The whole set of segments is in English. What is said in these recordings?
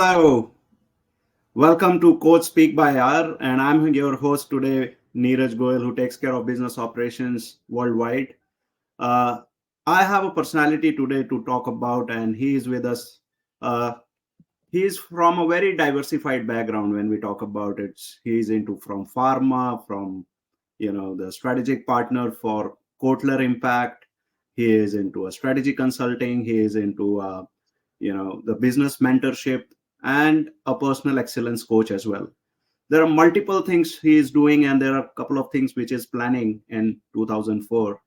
Hello, welcome to Coach Speak by R, and I'm your host today, Neeraj Goel, who takes care of business operations worldwide. Uh, I have a personality today to talk about, and he is with us. Uh, he is from a very diversified background when we talk about it. He's into from pharma, from the strategic partner for Kotler Impact. He is into a strategy consulting. He is into the business mentorship and a personal excellence coach as well. There are multiple things he is doing, and there are a couple of things which is planning in 2004.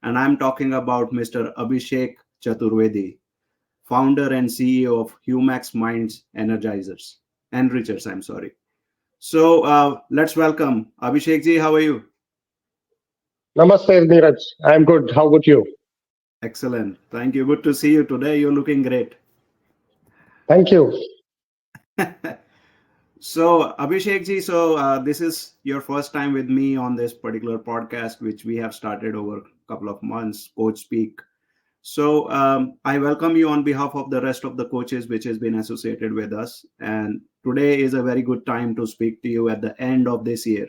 And I'm talking about Mr. Abhishek Chaturvedi, founder and CEO of Humax Minds Enrichers. I'm sorry. So let's welcome Abhishek ji. How are you? Namaste, Neeraj. I'm good. How about you? Excellent. Thank you. Good to see you today. You're looking great. Thank you. So, Abhishek ji, this is your first time with me on this particular podcast, which we have started over a couple of months, Coach Speak. So, I welcome you on behalf of the rest of the coaches which has been associated with us. And today is a very good time to speak to you at the end of this year,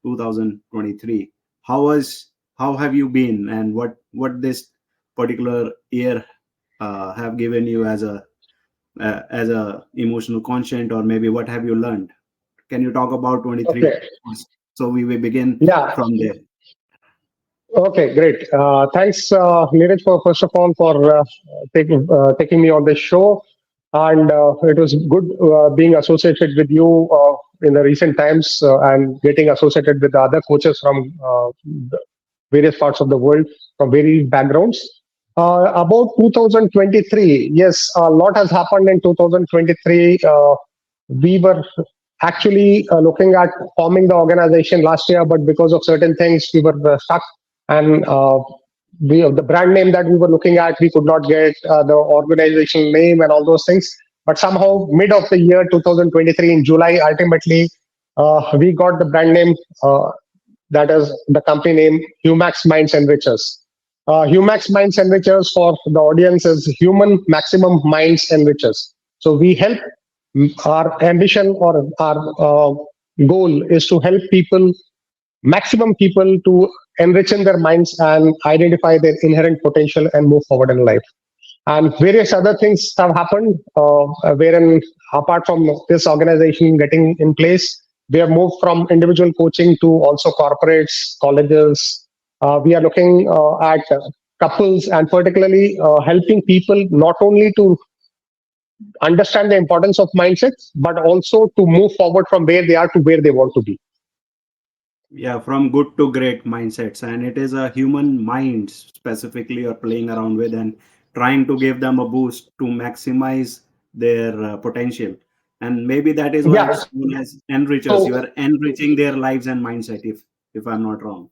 2023. How have you been, and what this particular year have given you as a emotional conscient, or maybe what have you learned? Can you talk about 23 Okay. so we will begin Yeah. from there? Okay. Great. Thanks, Neeraj, for first of all for taking me on this show, and it was good being associated with you in the recent times and getting associated with the other coaches from the various parts of the world from various backgrounds. About 2023, yes, a lot has happened in 2023. We were actually looking at forming the organization last year, but because of certain things, we were stuck. And the brand name that we were looking at, we could not get the organizational name and all those things. But somehow, mid of the year 2023, in July, ultimately, we got the brand name. That is the company name Humax Minds Enrichers. Humax Minds Enrichers, for the audience, is Human Maximum Minds Enrichers. So we help. Our ambition or our goal is to help people, maximum people, to enrich in their minds and identify their inherent potential and move forward in life. And various other things have happened, wherein apart from this organization getting in place, we have moved from individual coaching to also corporates, colleges. We are looking at couples and particularly helping people not only to understand the importance of mindsets, but also to move forward from where they are to where they want to be. Yeah, from good to great mindsets, and it is a human mind specifically you're playing around with and trying to give them a boost to maximize their potential. And maybe that is why Yeah. it's known as enrichers. You So are enriching their lives and mindset, if I'm not wrong.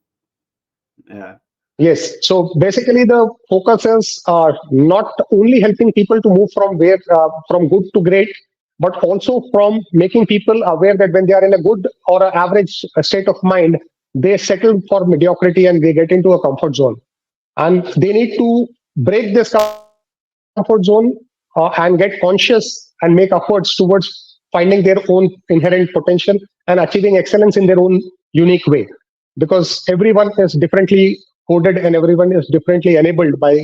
Yeah. yes. So basically, the focus is not only helping people to move from where from good to great, but also from making people aware that when they are in a good or an average state of mind, they settle for mediocrity and they get into a comfort zone, and they need to break this comfort zone and get conscious and make efforts towards finding their own inherent potential and achieving excellence in their own unique way, because everyone is differently coded and everyone is differently enabled by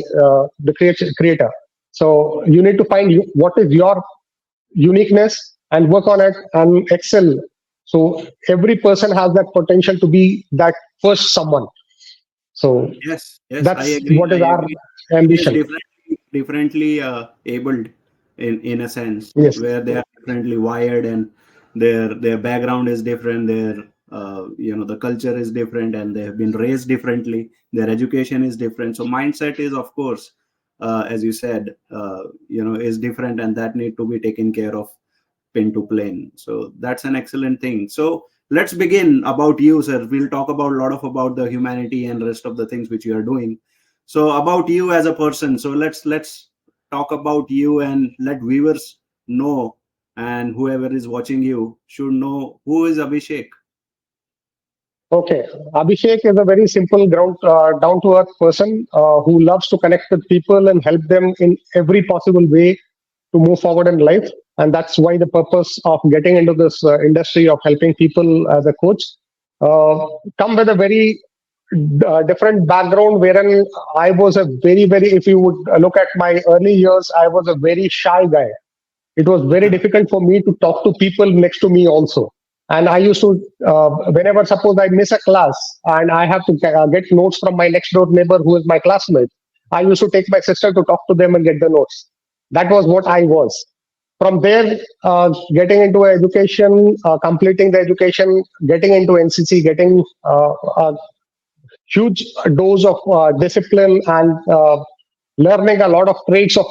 the creator. So you need to find what is your uniqueness and work on it and excel. So every person has that potential to be that first someone. So Yes, I that's agree. what I is our agree. It is ambition. differently abled in a sense Yes. where they are differently wired, and their background is different. Their the culture is different, and they have been raised differently. Their education is different. So mindset is, of course, as you said, is different, and that need to be taken care of pin to plane. So that's an excellent thing. So let's begin about you, sir. We'll talk about a lot of about the humanity and rest of the things which you are doing. So about you as a person. So let's talk about you and let viewers know, and whoever is watching you should know who is Abhishek. Okay. Abhishek is a very simple, down to earth person who loves to connect with people and help them in every possible way to move forward in life. And that's why the purpose of getting into this industry of helping people as a coach uh, come with a very different background, wherein I was a very, very, if you would look at my early years, I was a very shy guy. It was very difficult for me to talk to people next to me also. And I used to, whenever suppose I miss a class and I have to get notes from my next door neighbor who is my classmate, I used to take my sister to talk to them and get the notes. That was what I was. From there, getting into education, completing the education, getting into NCC, getting a huge dose of discipline and learning a lot of traits of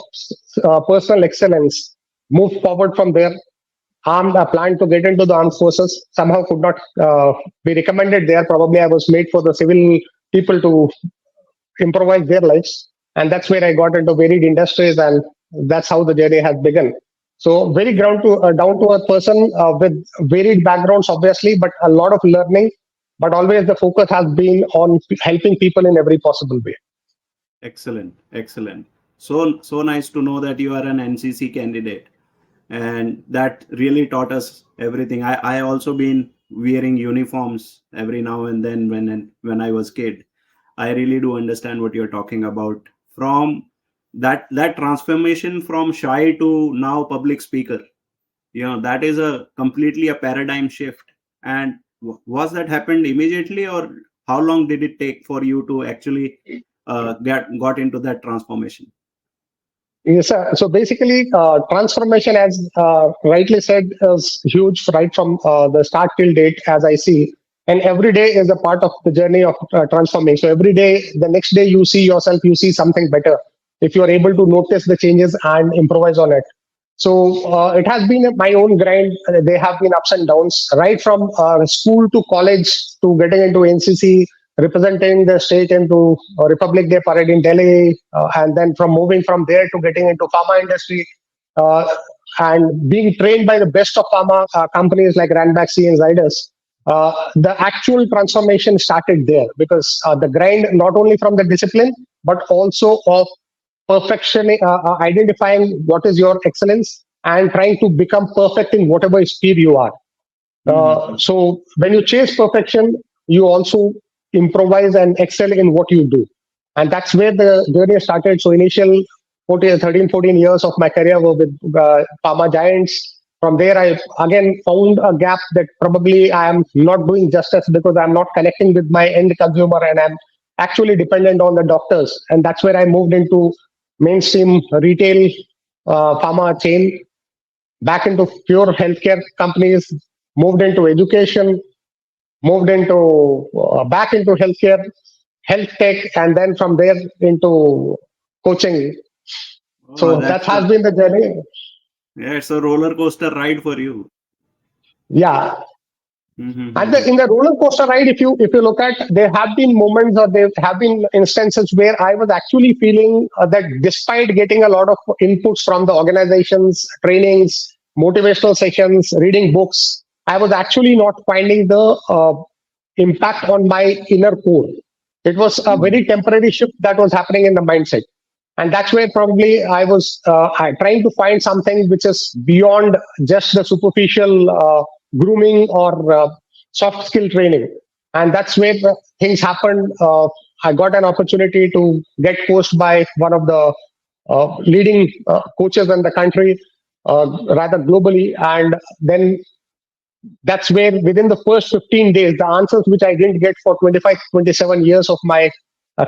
personal excellence. Moved forward from there. Armed, I planned to get into the armed forces. Somehow could not be recommended there. Probably I was made for the civil people to improvise their lives. And that's where I got into varied industries, and that's how the journey has begun. So very ground to down to earth person with varied backgrounds, obviously, but a lot of learning. But always the focus has been on helping people in every possible way. Excellent, excellent. So nice to know that you are an NCC candidate, and that really taught us everything. I also been wearing uniforms every now and then when I was kid. I really do understand what you're talking about. From that transformation from shy to now public speaker, that is a completely a paradigm shift. And was that happened immediately, or how long did it take for you to actually got into that transformation? Yes, sir. So basically, transformation, as rightly said, is huge right from the start till date, as I see. And every day is a part of the journey of transforming. So every day, the next day, you see yourself, you see something better. If you are able to notice the changes and improvise on it. So it has been my own grind. They have been ups and downs, right from school to college to getting into NCC, representing the state into Republic Day parade in Delhi, and then from moving from there to getting into pharma industry, uh, and being trained by the best of pharma companies like Ranbaxy and Zydus. The actual transformation started there because the grind not only from the discipline but also of perfection, identifying what is your excellence and trying to become perfect in whatever sphere you are. Hmm. So when you chase perfection, you also improvise and excel in what you do. And that's where the journey started. So initial 14, 13, 14 years of my career were with pharma giants. From there, I again found a gap that probably I am not doing justice because I'm not connecting with my end consumer and I'm actually dependent on the doctors. And that's where I moved into mainstream retail pharma chain, back into pure healthcare companies, moved into education, moved into back into healthcare, health tech, and then from there into coaching. Oh, So that that's has been the journey. yeah, it's a roller coaster ride for you. Yeah, and Mm-hmm. in the roller coaster ride, if you look at, there have been moments or there have been instances where I was actually feeling that despite getting a lot of inputs from the organizations, trainings, motivational sessions, reading books, I was actually not finding the impact on my inner core. It was a very temporary shift that was happening in the mindset. And that's where probably I was trying to find something which is beyond just the superficial grooming or soft skill training. And that's where the things happened. I got an opportunity to get coached by one of the leading coaches in the country, rather globally. And then that's where within the first 15 days, the answers which I didn't get for 25, 27 years of my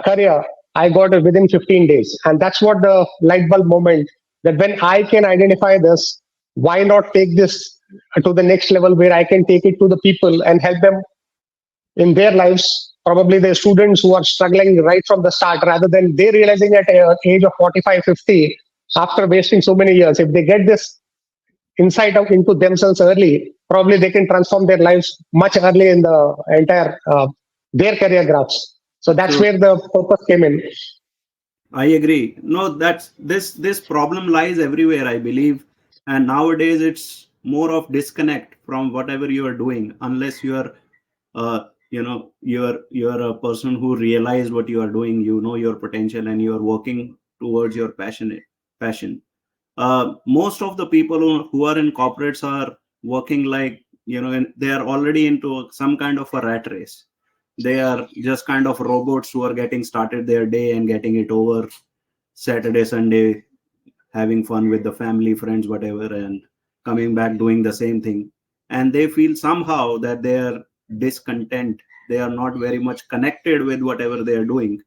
career, I got it within 15 days. And that's what the light bulb moment, that when I can identify this, why not take this to the next level where I can take it to the people and help them in their lives, probably the students who are struggling right from the start, rather than they realizing at an age of 45, 50, after wasting so many years, if they get this insight out into themselves early, probably they can transform their lives much early in the entire their career graphs. So that's Absolutely. where the purpose came in. I agree. No, that's this problem lies everywhere, I believe. And nowadays it's more of disconnect from whatever you are doing, unless you are you're a person who realize what you are doing, your potential, and you are working towards your passion. most of the people who are in corporates are working like, they are already into some kind of a rat race. They are just kind of robots who are getting started their day and getting it over Saturday, Sunday, having fun with the family, friends, whatever, and coming back doing the same thing. And they feel somehow that they are discontent. They are not very much connected with whatever they are doing.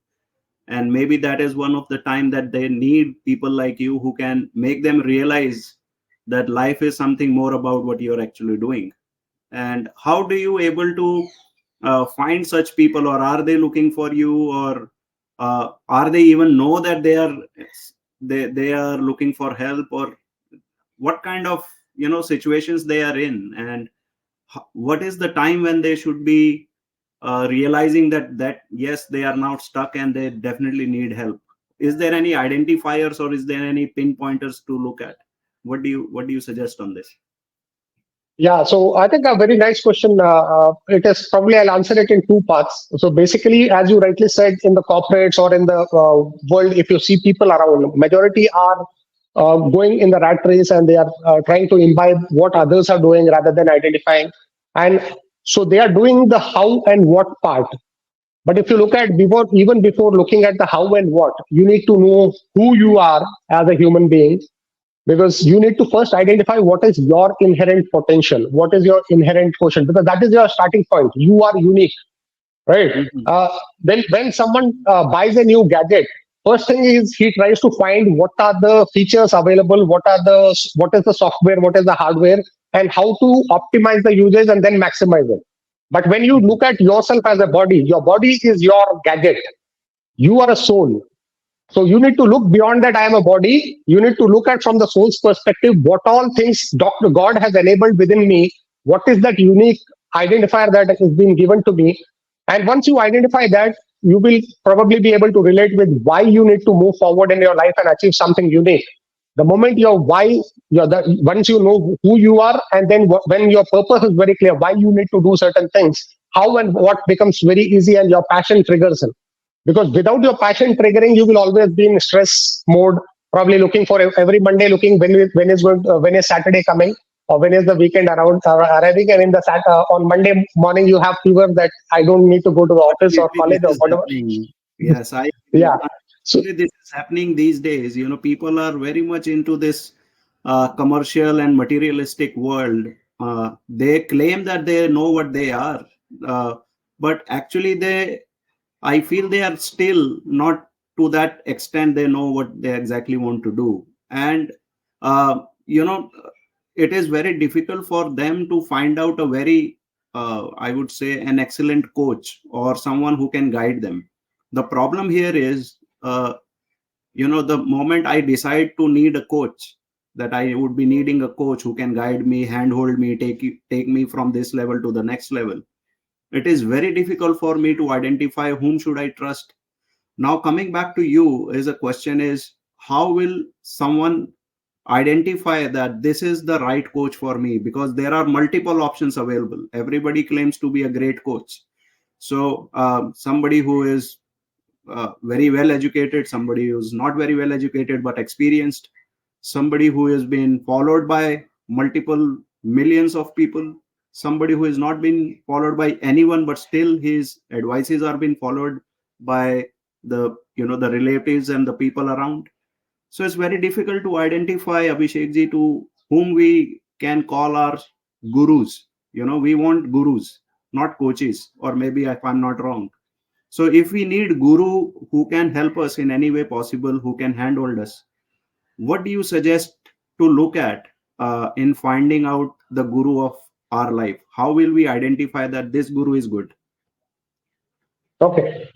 And maybe that is one of the time that they need people like you who can make them realize that life is something more about what you're actually doing. And how do you able to find such people, or are they looking for you, or are they even know that they are looking for help, or what kind of situations they are in, and what is the time when they should be realizing that yes, they are now stuck and they definitely need help? Is there any identifiers, or is there any pinpointers to look at? What do you suggest on this? Yeah, so I think a very nice question. It is probably I'll answer it in two parts. So basically, as you rightly said, in the corporates or in the world, if you see people around, majority are going in the rat race and they are trying to imbibe what others are doing rather than identifying. And so they are doing the how and what part. But if you look at before, even before looking at the how and what, you need to know who you are as a human being, because you need to first identify what is your inherent potential, what is your inherent quotient, because that is your starting point. You are unique, right? Mhm. When someone buys a new gadget, first thing is he tries to find what are the features available, what is the software, what is the hardware, and how to optimize the usage and then maximize it. But when you look at yourself as a body, your body is your gadget. You are a soul. So you need to look beyond that. I am a body. You need to look at from the soul's perspective what all things Dr. God has enabled within me. What is that unique identifier that has been given to me? And once you identify that, you will probably be able to relate with why you need to move forward in your life and achieve something unique. The moment your why, once you know who you are, and then when your purpose is very clear, why you need to do certain things, how and what becomes very easy, and your passion triggers in. Because without your passion triggering, you will always be in stress mode, probably looking for every Monday, looking when is Saturday coming, or when is the weekend around arriving, and on Monday morning you have fever that I don't need to go to the office or Absolutely, this college or is whatever. happening. Yes, Yeah. So unfortunately, this is happening these days. People are very much into this commercial and materialistic world. They claim that they know what they are, uh, but actually, I feel they are still not to that extent. They know what they exactly want to do, and uh, you know, it is very difficult for them to find out a very, I would say, an excellent coach or someone who can guide them. The problem here is, the moment I decide to need a coach, that I would be needing a coach who can guide me, handhold me, take me from this level to the next level. It is very difficult for me to identify whom should I trust. Now, coming back to you, is a question is, how will someone identify that this is the right coach for me? Because there are multiple options available. Everybody claims to be a great coach. So somebody who is very well educated, somebody who's not very well educated but experienced, somebody who has been followed by multiple millions of people, somebody who has not been followed by anyone but still his advices are being followed by the relatives and the people around. So it's very difficult to identify, Abhishek ji, to whom we can call our gurus. We want gurus, not coaches, or maybe if I'm not wrong. So if we need guru who can help us in any way possible, who can handhold us, what do you suggest to look at in finding out the guru of our life? How will we identify that this guru is good? okay.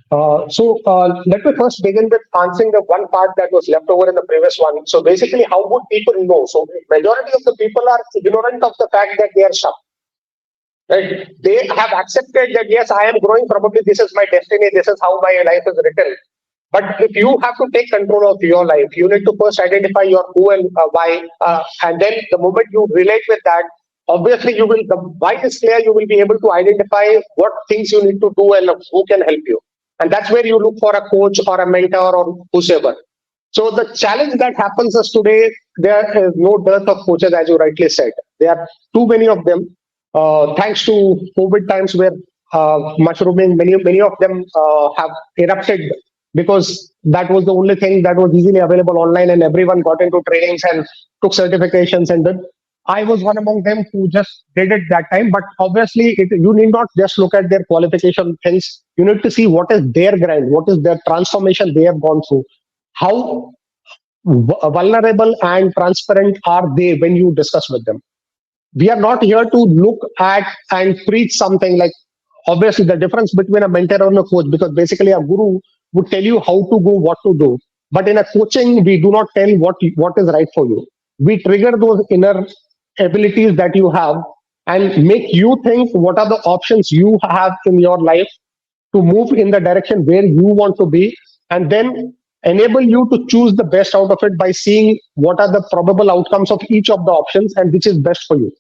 So let me first begin with answering the one part that was left over in the previous one. So basically, how would people know? So majority of the people are ignorant of the fact that they are stuck. Right? They have accepted that yes, I am growing. Probably this is my destiny. This is how my life is written. But if you have to take control of your life, you need to first identify your who and why, and then the moment you relate with that, obviously you will. The why is clear. You will be able to identify what things you need to do and who can help you. And that's where you look for a coach or a mentor or whosoever. So the challenge that happens is today, there is no dearth of coaches, as you rightly said. There are too many of them. Thanks to COVID times, where mushrooming, many of them have erupted because that was the only thing that was easily available online, and everyone got into trainings and took certifications. And then I was one among them who just did it that time. But obviously, you need not just look at their qualification things. You need to see what is their grind, what is their transformation they have gone through, how vulnerable and transparent are they when you discuss with them. We are not here to look at and preach something like, obviously the difference between a mentor and a coach, because basically a guru would tell you how to go, what to do, but in a coaching we do not tell what is right for you. We trigger those inner abilities that you have and make you think what are the options you have in your life to move in the direction where you want to be, and then enable you to choose the best out of it by seeing what are the probable outcomes of each of the options and which is best for you.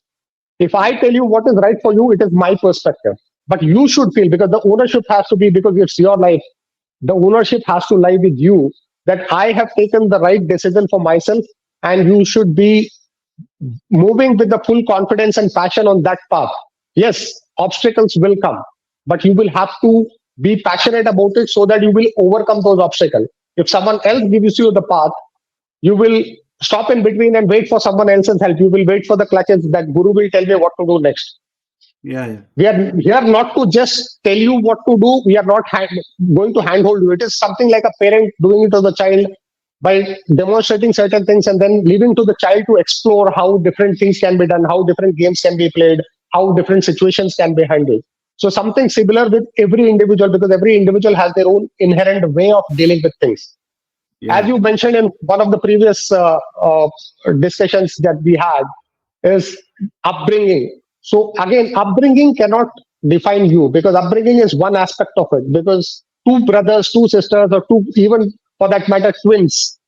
If I tell you what is right for you, it is my perspective. But you should feel, because the ownership has to be, because it's your life, the ownership has to lie with you, that I have taken the right decision for myself, and you should be moving with the full confidence and passion on that path. Yes, obstacles will come, but you will have to be passionate about it so that you will overcome those obstacles. If someone else gives you the path, you will stop in between and wait for someone else's help. You will wait for the clutches that guru will tell me what to do next. Yeah, yeah, We are here not to just tell you what to do. We are not going to handhold you. It is something like a parent doing it to the child by demonstrating certain things and then leaving to the child to explore how different things can be done, how different games can be played, how different situations can be handled. So something similar with every individual, because every individual has their own inherent way of dealing with things. As yeah, you mentioned in one of the previous discussions that we had, is upbringing. So again, upbringing cannot define you, because upbringing is one aspect of it. Because two brothers, two sisters, or two, even for that matter, twins,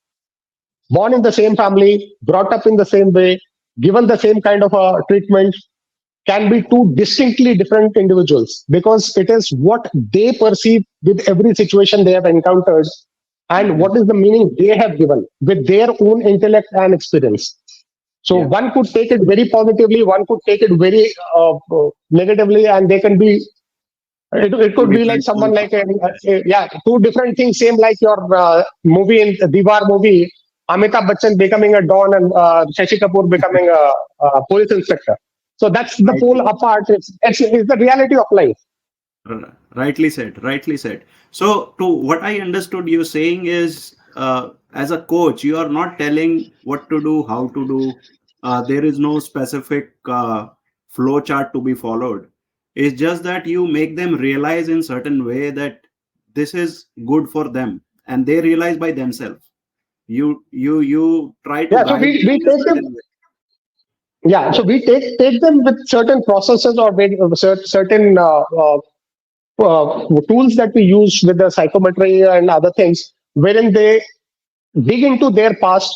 born in the same family, brought up in the same way, given the same kind of a treatment, can be two distinctly different individuals, because it is what they perceive with every situation they have encountered, and yeah, what is the meaning they have given with their own intellect and experience. So yeah. one could take it very positively, one could take it very negatively, and they can be. It Two could be like different someone schools. like yeah, two different things. Same like your movie in Diwar movie, Amitabh Bachchan becoming a don and Shashi Kapoor becoming a police inspector. So that's the Rightly, pole apart. It's the reality of life. rightly said. Rightly said. So, to what I understood you saying is, as a coach, you are not telling what to do, how to do. There is no specific flow chart to be followed. It's just that you make them realize in certain way that this is good for them, and they realize by themselves. You try to Yeah. So guide them we in a take them. certain way. Yeah. So we take them with certain processes or with certain tools that we use with the psychometry and other things, wherein they dig into their past,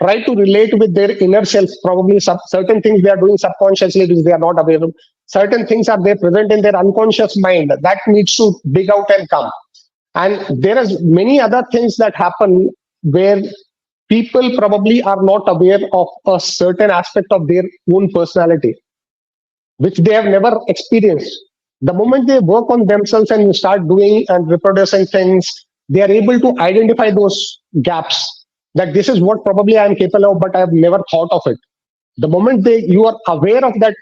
try to relate with their inner self, probably certain things they are doing subconsciously which they are not aware of. Certain things are there present in their unconscious mind that needs to dig out and come. And there is many other things that happen where people probably are not aware of a certain aspect of their own personality which they have never experienced. The moment they work on themselves and you start doing and reproducing things, they are able to identify those gaps, that this is what probably I am capable of, but I have never thought of it. The moment you are aware of that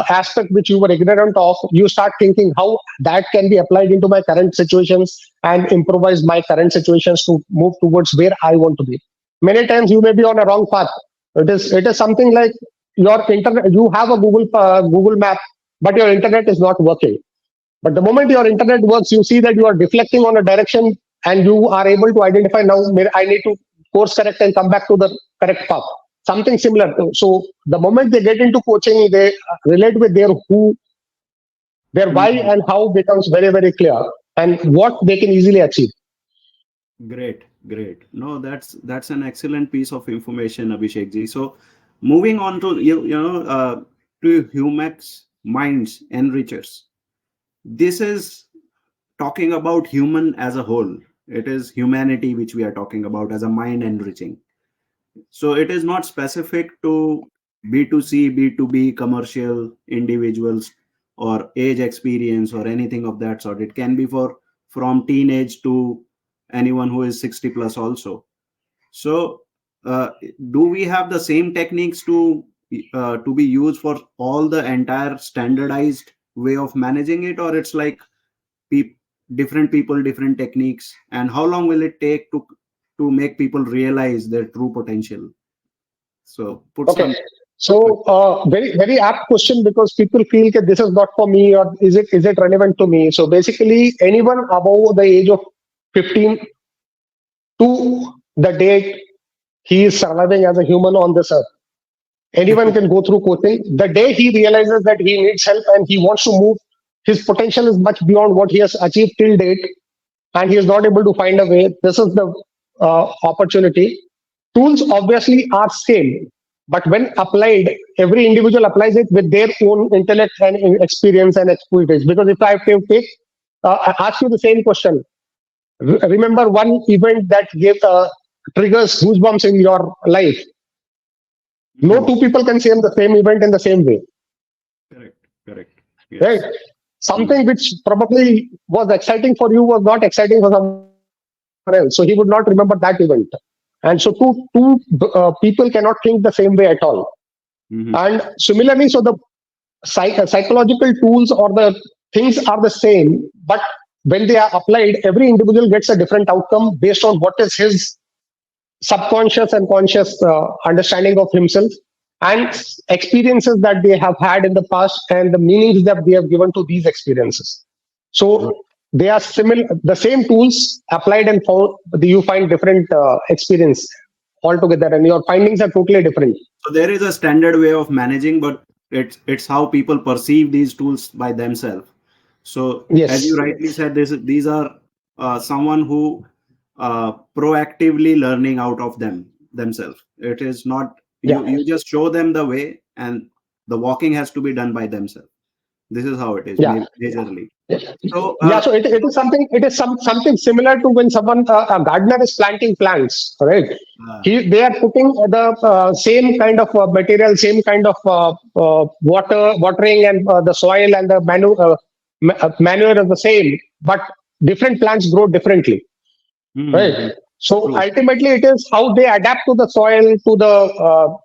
aspect which you were ignorant of, you start thinking how that can be applied into my current situations and improvise my current situations to move towards where I want to be. Many times you may be on a wrong path. It is something like your internet. You have a Google Map, but your internet is not working. But the moment your internet works, you see that you are deflecting on a direction, and you are able to identify now. I need to course correct and come back to the correct path. Something similar. So the moment they get into coaching, they relate with their who, their why, Mhm. and how becomes very very clear, and what they can easily achieve. Great, great. No, that's an excellent piece of information, Abhishek ji. So, moving on to to Humex minds enrichers. This is talking about human as a whole. It is humanity which we are talking about as a mind enriching. So it is not specific to B2C, B2B, commercial individuals or age experience or anything of that sort. It can be for from teenage to anyone who is 60 plus also. So uh, do we have the same techniques to be used for all the entire standardized way of managing it, or it's like peop different people, different techniques, and how long will it take to make people realize their true potential? So put Okay. some So, very apt question because people feel that this is not for me, or is it relevant to me? So basically, anyone above the age of 15 to the date he is surviving as a human on this earth, anyone can go through coaching. The day he realizes that he needs help and he wants to move, his potential is much beyond what he has achieved till date, and he is not able to find a way. This is the opportunity. Tools obviously are same, but when applied, every individual applies it with their own intellect and experience and expertise. Because if I have to take, ask you the same question, remember one event that gave triggers goosebumps in your life. No Mhm. two people can say the same event in the same way, Correct, correct. right? Yes. Something Mhm. which probably was exciting for you was not exciting for someone else, so he would not remember that event. And so two people cannot think the same way at all. And Mhm. similarly, so the psychological tools or the things are the same, but when they are applied, every individual gets a different outcome based on what is his subconscious and conscious understanding of himself and experiences that they have had in the past and the meanings that they have given to these experiences. True. So they are similar, the same tools applied and found, you find different experience altogether, and your findings are totally different. So there is a standard way of managing, but it's how people perceive these tools by themselves. So as you Yes. rightly said, these are someone who proactively learning out of themselves. It is not Yeah. you just show them the way, and the walking has to be done by themselves. This is how it is Yeah. majorly. Yeah, So yeah, so it is something. It is something similar to when someone a gardener is planting plants, right? uh, They are putting the same kind of material, same kind of watering and the soil and the manure is the same, but different plants grow differently, right? mm-hmm. So True. ultimately, it is how they adapt to the soil, to the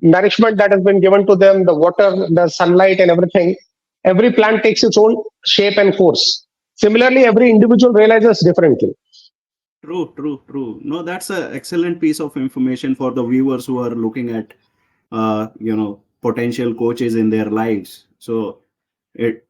nourishment that has been given to them, the water, the sunlight, and everything. Every plant takes its own shape and force. Similarly, every individual realizes differently. True, true, true. No, that's an excellent piece of information for the viewers who are looking at, potential coaches in their lives. So it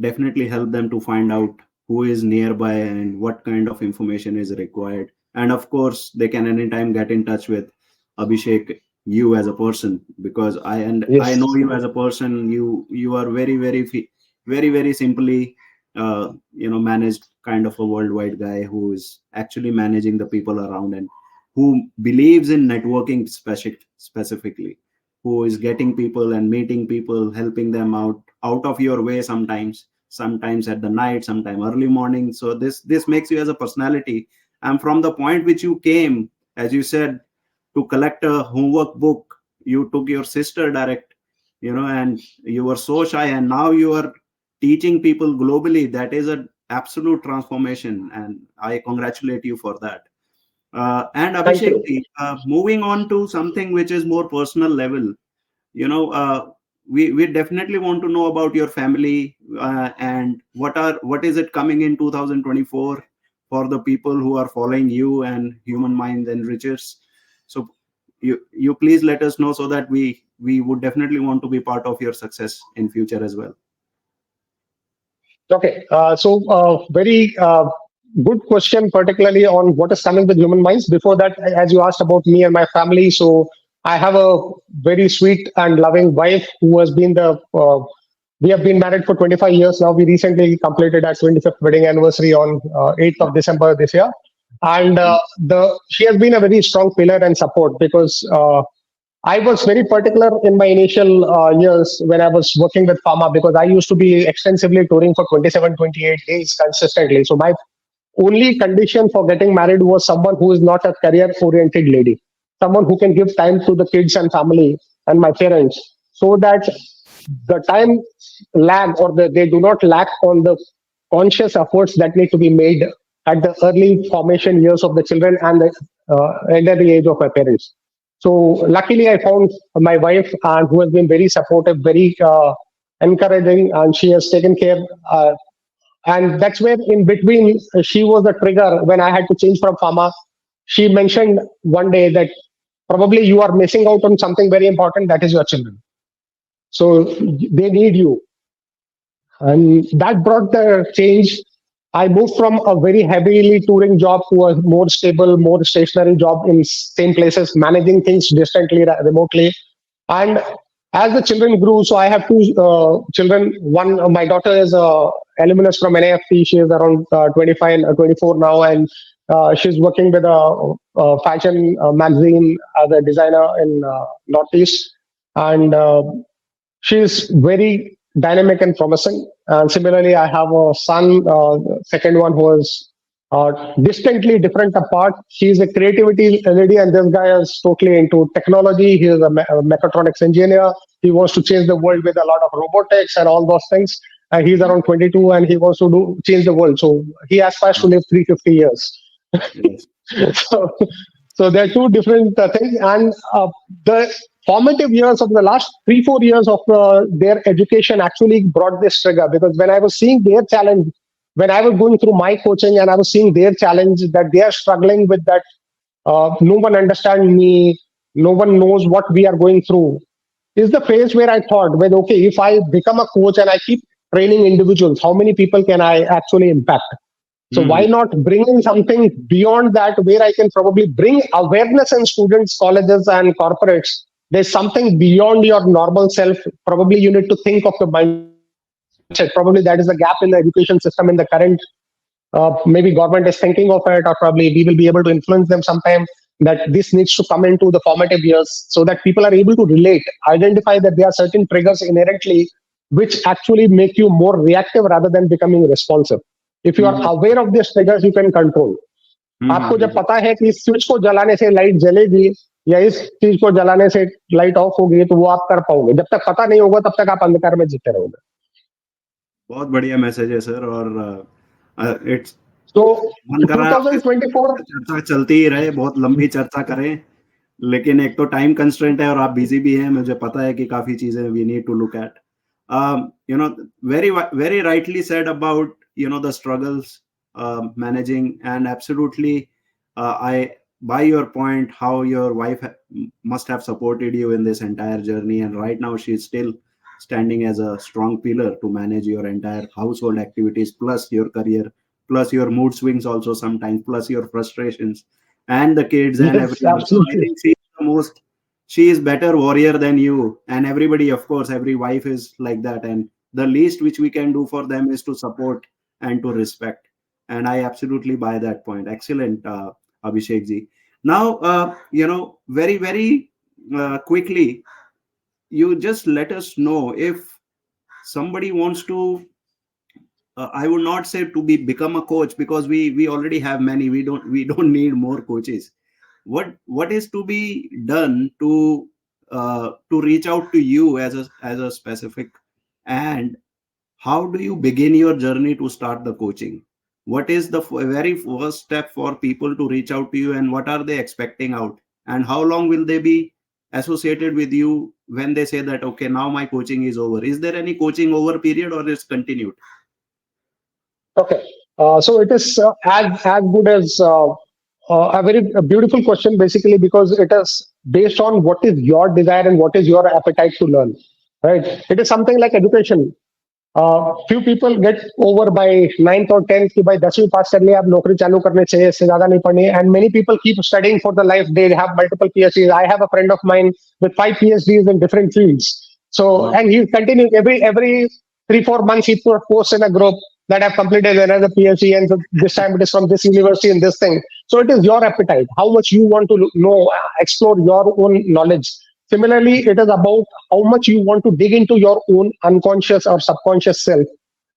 definitely helped them to find out who is nearby and what kind of information is required. And of course, they can anytime get in touch with Abhishek, you as a person, because I Yes. know you as a person. You are very simply managed kind of a worldwide guy who is actually managing the people around and who believes in networking specifically, who is getting people and meeting people, helping them out of your way sometimes at the night, sometime early morning. So this makes you as a personality. And from the point which you came, as you said, to collect a homework book, you took your sister direct, and you were so shy, and now you are teaching people globally. That is an absolute transformation, and I congratulate you for that. And Thank Abhishek, you. moving on to something which is more personal level, we definitely want to know about your family, and what is it coming in 2024 for the people who are following you and Human Minds and Riches. So you please let us know so that we would definitely want to be part of your success in future as well. Okay. Very good question, particularly on what is coming with human minds. Before that, as you asked about me and my family, so I have a very sweet and loving wife who has been we have been married for 25 years now. We recently completed our 25th wedding anniversary on 8th of December this year. And she has been a very strong pillar and support because I was very particular in my initial years when I was working with pharma because I used to be extensively touring for 27, 28 days consistently. So my only condition for getting married was someone who is not a career oriented lady. someone who can give time to the kids and family and my parents, so that the time lag or they do not lack on the conscious efforts that need to be made at the early formation years of the children and the elderly age of my parents. So luckily, I found my wife, and who has been very supportive, very encouraging, and she has taken care. And that's where, in between, she was the trigger when I had to change from pharma. She mentioned one day that probably you are missing out on something very important, that is your children. So they need you, and that brought the change. I moved from a very heavily touring job to a more stable, more stationary job in same places, managing things distantly, remotely. And as the children grew, so I have two children. One, my daughter is a alumnus from NAFT. She is around 25, 24 now, and she's working with a fashion magazine as a designer in Northeast. And she's very dynamic and promising. And similarly, I have a son, second one, who is distantly different apart. He's a creativity lady, and this guy is totally into technology. He is a mechatronics engineer. He wants to change the world with a lot of robotics and all those things. And he's around 22, and he wants to change the world. So he aspires to live 350 years. Yes. so, so there are two different things, and the formative years of the last 3 4 years of their education actually brought this trigger, because when I was seeing their challenge, when I was going through my coaching and I was seeing their challenge, that they are struggling with that, no one understands me, no one knows what we are going through, is the phase where I thought, well, okay, if I become a coach and I keep training individuals, how many people can I actually impact? So why Mhm. not bring in something beyond that, where I can probably bring awareness in students, colleges, and corporates? There's something beyond your normal self. Probably you need to think of the mindset. Probably that is the gap in the education system in the current. Maybe government is thinking of it, or probably we will be able to influence them sometime, that this needs to come into the formative years, so that people are able to relate, identify that there are certain triggers inherently which actually make you more reactive rather than becoming responsive. If you are Mhm. aware of these triggers, you can control. आपको जब Mhm. पता है कि इस switch को जलाने से light जलेगी, या इस चीज को जलाने से लाइट ऑफ होगी, तो वो आप कर पाओगे. जब तक पता नहीं होगा, तब तक आप अंधकार में जीते रहोगे. बहुत बढ़िया मैसेज है सर, और इट्स So मन कर रहा है आपके 2024. साथ चर्चा चलती ही रहे, बहुत लंबी चर्चा करें, लेकिन एक तो टाइम कंस्ट्रेंट है और आप बिजी भी हैं, मुझे पता है कि काफी चीजें we need to look at. You know, very rightly said about, you know, the struggles managing, and absolutely, I by your point, how your wife must have supported you in this entire journey, and right now she's still standing as a strong pillar to manage your entire household activities, plus your career, plus your mood swings also sometimes, plus your frustrations and the kids and Yes, everyone. So I absolutely. think she is better warrior than you, and everybody, of course, every wife is like that, and the least which we can do for them is to support and to respect. And I absolutely buy that point. Excellent, Abhishek ji. Now, you know, very quickly, you just let us know if somebody wants to, I would not say to be become a coach, because we already have many, we don't need more coaches. What is to be done to reach out to you as a specific, and how do you begin your journey to start the coaching? What is the very first step for people to reach out to you, and what are they expecting out, and how long will they be associated with you when they say that, okay, now my coaching is over? Is there any coaching over period, or is continued? Okay. So it is as good as a very beautiful question, basically, because it is based on what is your desire and what is your appetite to learn. Right. It is something like education. Few people get over by ninth or tenth कि भाई 10वीं पास कर लिया, अब नौकरी चालू करने चाहिए, इससे ज्यादा नहीं पढ़नी. And many people keep studying for the life. They have multiple PhDs. I have a friend of mine with 5 PhDs in different fields. So, Wow. and he's continuing every 3 4 months he posts in a group that I've completed another PhD, and so this time it is from this university and this thing. So it is your appetite, how much you want to know, explore your own knowledge. Similarly, it is about how much you want to dig into your own unconscious or subconscious self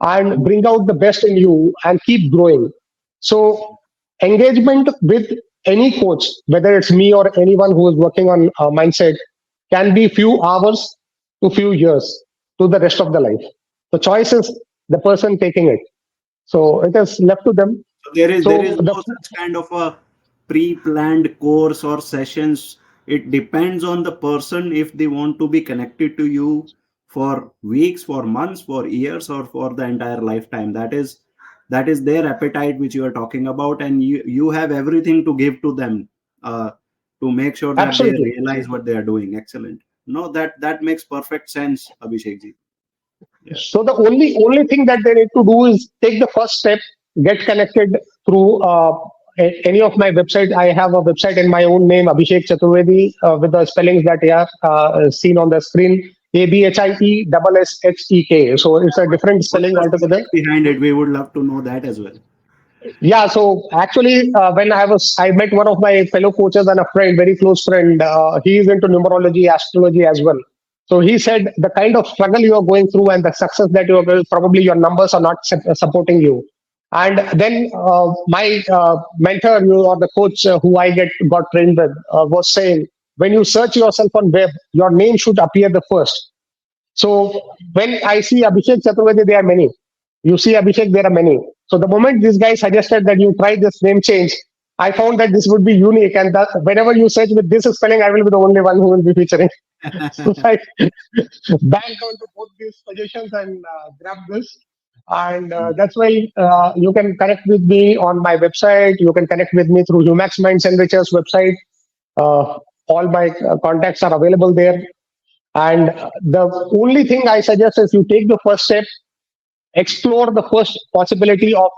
and bring out the best in you and keep growing. So, engagement with any coach, whether it's me or anyone who is working on mindset, can be few hours to few years to the rest of the life. The choice is the person taking it. So it is left to them. So there is So the no such kind of a pre-planned course or sessions. It depends on the person if they want to be connected to you for weeks, for months, for years, or for the entire lifetime. That is their appetite which you are talking about, and you have everything to give to them, uh, to make sure that they absolutely. realize what they are doing. Excellent. No, that makes perfect sense, Abhishek ji. Yeah. So the only thing that they need to do is take the first step, get connected through any of my website. I have a website in my own name, Abhishek Chaturvedi, with the spellings that you have seen on the screen. ABHIESSHEK. So it's a different What's spelling the altogether. secret behind it? We would love to know that as well. Yeah, so actually, when I met one of my fellow coaches and a friend, very close friend. He is into numerology, astrology as well. So he said the kind of struggle you are going through and the success that you are going, probably your numbers are not supporting you. And then my mentor, you or the coach who I got trained with, was saying, when you search yourself on web, your name should appear the first. So when I see Abhishek Chaturvedi, there are many. You see Abhishek, there are many. So the moment this guy suggested that you try this name change, I found that this would be unique. And that whenever you search with this spelling, I will be the only one who will be featuring. So I banked onto both these suggestions and grabbed this. And that's why you can connect with me on my website. You can connect with me through Humax Minds Enrichers website. Uh, all my contacts are available there. And the only thing I suggest is you take the first step, explore the first possibility of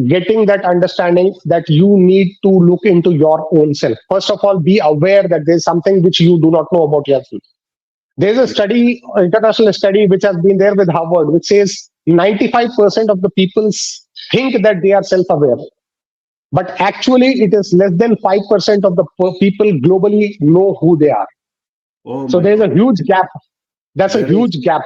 getting that understanding that you need to look into your own self. First of all, be aware that there's something which you do not know about yourself. There's a study, international study, which has been there with Harvard, which says 95% of the people think that they are self aware. But actually, it is less than 5% of the people globally know who they are. Oh So my there's a God. huge gap. That's a There is huge gap.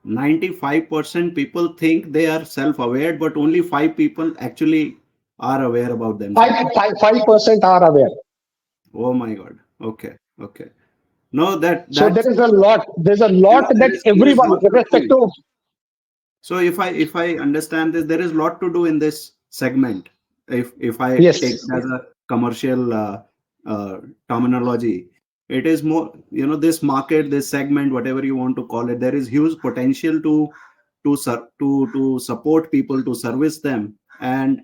95% people think they are self-aware, but only 5 people actually are aware about themselves. 5% are aware. Oh my God. Okay. Okay. No, that So that's there is a lot. There's a yeah, lot that there is everyone, lot to do. irrespective of. So if I understand this, there is lot to do in this segment. If I take Yes, it as a commercial terminology, it is more, this market, this segment, whatever you want to call it, there is huge potential to support people, to service them, and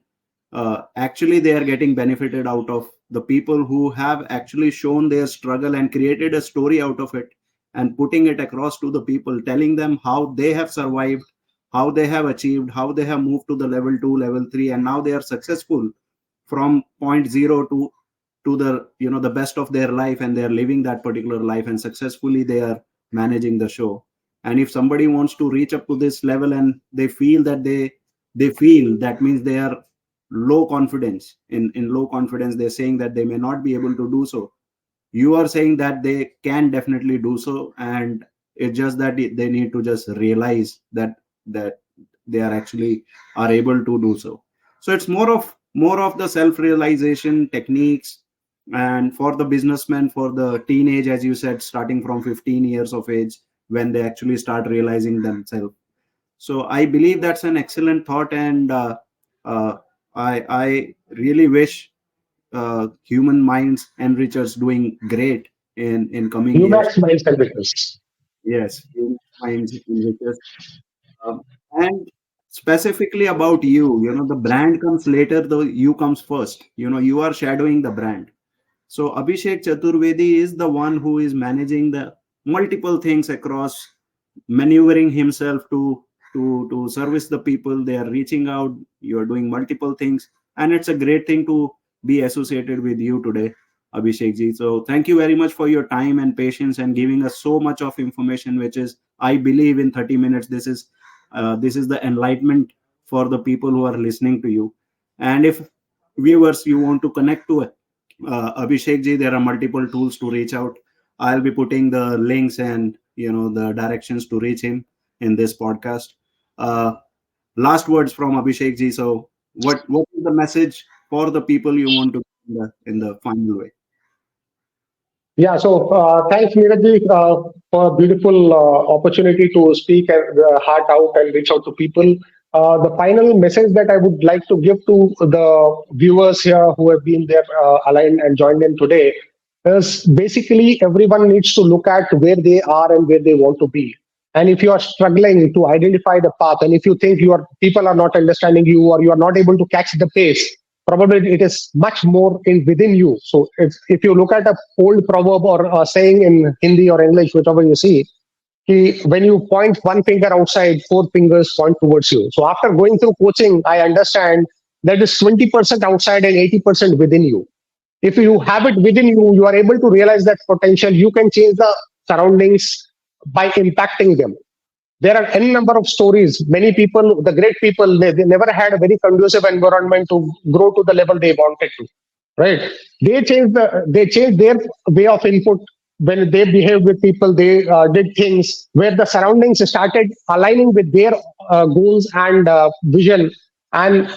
actually they are getting benefited out of the people who have actually shown their struggle and created a story out of it, and putting it across to the people, telling them how they have survived, how they have achieved, how they have moved to the level 2, level 3, and now they are successful from point zero to the the best of their life, and they are living that particular life, and successfully they are managing the show. And if somebody wants to reach up to this level and they feel that they feel that means they are low confidence, in low confidence, they're saying that they may not be able to do so, you are saying that they can definitely do so, and it's just that they need to just realize that they are actually are able to do so. So it's more of the self realization techniques. And for the businessmen, for the teenage, as you said, starting from 15 years of age, when they actually start realizing themselves. So I believe that's an excellent thought, and uh, I really wish human minds enrichers doing great in coming years. Humax Minds Services. Yes, human minds enrichers. And specifically about you, the brand comes later, though you comes first. You are shadowing the brand. So Abhishek Chaturvedi is the one who is managing the multiple things across, maneuvering himself to service the people. They are reaching out. You are doing multiple things, and it's a great thing to be associated with you today, Abhishek ji. So thank you very much for your time and patience and giving us so much of information, which is, I believe, in 30 minutes. This is the enlightenment for the people who are listening to you. And if viewers, you want to connect to Abhishek ji, there are multiple tools to reach out. I'll be putting the links and the directions to reach him in this podcast. Uh, Last words from Abhishek ji. So, what is the message for the people you want to? in the final way. Yeah, so thanks, Neeraj, for a beautiful opportunity to speak heart out and reach out to people. The final message that I would like to give to the viewers here who have been there, aligned and joined in today, is basically everyone needs to look at where they are and where they want to be. And if you are struggling to identify the path, and if you think your people are not understanding you or you are not able to catch the pace, probably it is much more in within you. So if you look at a old proverb or a saying in Hindi or English, whichever you see, when you point one finger outside, four fingers point towards you. So after going through coaching, I understand that is 20% outside and 80% within you. If you have it within you, you are able to realize that potential. You can change the surroundings by impacting them. There are any number of stories. Many people, the great people, they never had a very conducive environment to grow to the level they wanted to. Right? They changed their way of input when they behaved with people. They did things where the surroundings started aligning with their goals and vision, and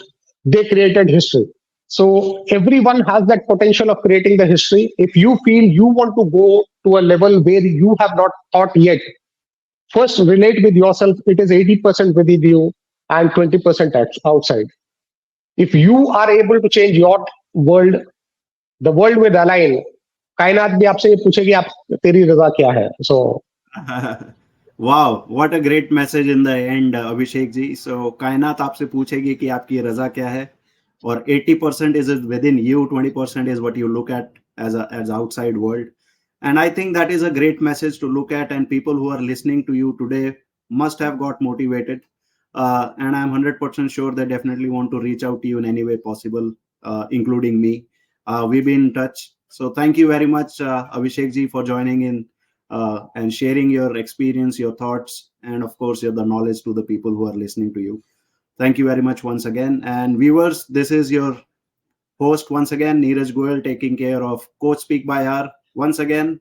they created history. So everyone has that potential of creating the history. If you feel you want to go to a level where you have not thought yet, first relate with yourself. It is 80% within you and 20% outside. If you are able to change your world, the world will align. कायनात भी आपसे ये पूछेगी आप तेरी रजा क्या है. So Wow, what a great message in the end, Abhishek ji. So कायनात आपसे पूछेगी कि आपकी रजा क्या है, और 80% is within you, 20% is what you look at as outside world. And I think that is a great message to look at, and people who are listening to you today must have got motivated. And I'm 100% sure they definitely want to reach out to you in any way possible, including me. We've been in touch. So thank you very much, Abhishek ji, for joining in and sharing your experience, your thoughts, and of course, the knowledge to the people who are listening to you. Thank you very much once again. And viewers, this is your host once again, Neeraj Goel, taking care of Coach Speak by R. Once again,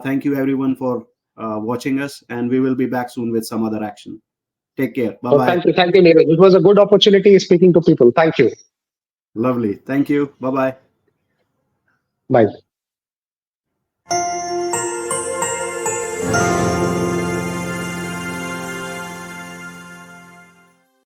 thank you everyone for watching us, and we will be back soon with some other action. Take care. Bye bye. thank you, Neeraj. It was a good opportunity speaking to people. Thank you. Lovely. Thank you. Bye bye. Bye.